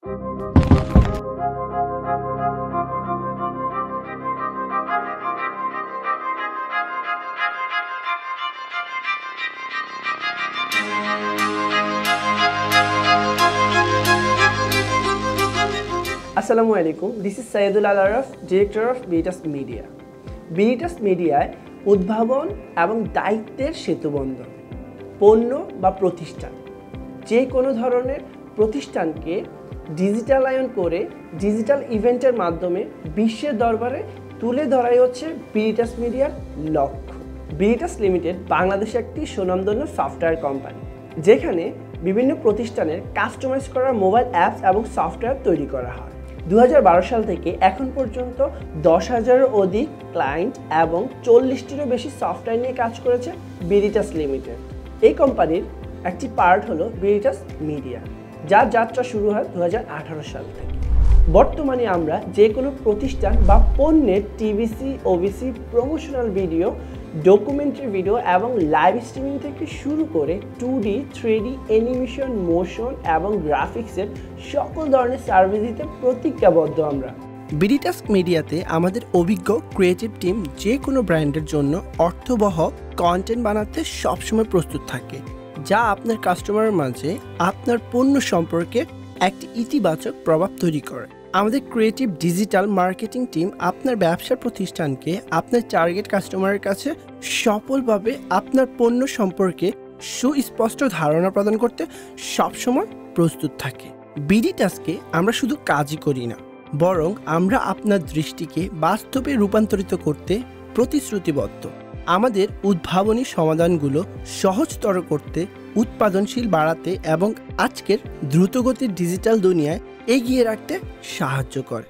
আসসালামু আলাইকুম, this is সৈয়দুল আলারফ, ডিরেক্টর অফ বিডিটাস মিডিয়া। বিডিটাস মিডিয়ায় উদ্ভাবন এবং দায়িত্বের সেতুবন্ধন। পণ্য বা প্রতিষ্ঠান, যে কোনো ধরনের প্রতিষ্ঠানকে ডিজিটালায়ন করে ডিজিটাল ইভেন্টের মাধ্যমে বিশ্বের দরবারে তুলে ধরাই হচ্ছে বিডিটাস মিডিয়ার লক্ষ্য। বিডিটাস লিমিটেড বাংলাদেশে একটি সুনামধন্য সফটওয়্যার কোম্পানি, যেখানে বিভিন্ন প্রতিষ্ঠানের কাস্টমাইজ করা মোবাইল অ্যাপস এবং সফটওয়্যার তৈরি করা হয়। 2012 সাল থেকে এখন পর্যন্ত 10,000-এরও অধিক ক্লায়েন্ট এবং 40টিরও বেশি সফটওয়্যার নিয়ে কাজ করেছে বিডিটাস লিমিটেড। এই কোম্পানির একটি পার্ট হলো বিডিটাস মিডিয়া, যার যাত্রা শুরু হয় 2018 সাল থেকে। বর্তমানে আমরা যে কোনো প্রতিষ্ঠান বা পণ্যের TVC, OBC, promotional video, documentary video এবং লাইভ স্ট্রিমিং থেকে শুরু করে 2D, 3D, অ্যানিমেশন, মোশন এবং গ্রাফিক্সের সকল ধরনের সার্ভিস দিতে প্রতিজ্ঞাবদ্ধ আমরা। বিডিটাস মিডিয়াতে আমাদের অভিজ্ঞ ক্রিয়েটিভ টিম যে কোনো ব্র্যান্ডের জন্য অর্থবহ কন্টেন্ট বানাতে সবসময় প্রস্তুত থাকে, যা আপনার কাস্টমারের মাঝে আপনার পণ্য সম্পর্কে একটি ইতিবাচক প্রভাব তৈরি করে। আমাদের ক্রিয়েটিভ ডিজিটাল মার্কেটিং টিম আপনার ব্যবসা প্রতিষ্ঠানকে আপনার টার্গেট কাস্টমারের কাছে সফলভাবে আপনার পণ্য সম্পর্কে সুস্পষ্ট ধারণা প্রদান করতে সবসময় প্রস্তুত থাকে। বিডিটাসকে আমরা শুধু কাজই করি না, বরং আমরা আপনার দৃষ্টিকে বাস্তবে রূপান্তরিত করতে প্রতিশ্রুতিবদ্ধ। আমাদের উদ্ভাবনী সমাধানগুলো সহজতর করতে, উৎপাদনশীল বাড়াতে এবং আজকের দ্রুতগতির ডিজিটাল দুনিয়ায় এগিয়ে রাখতে সাহায্য করে।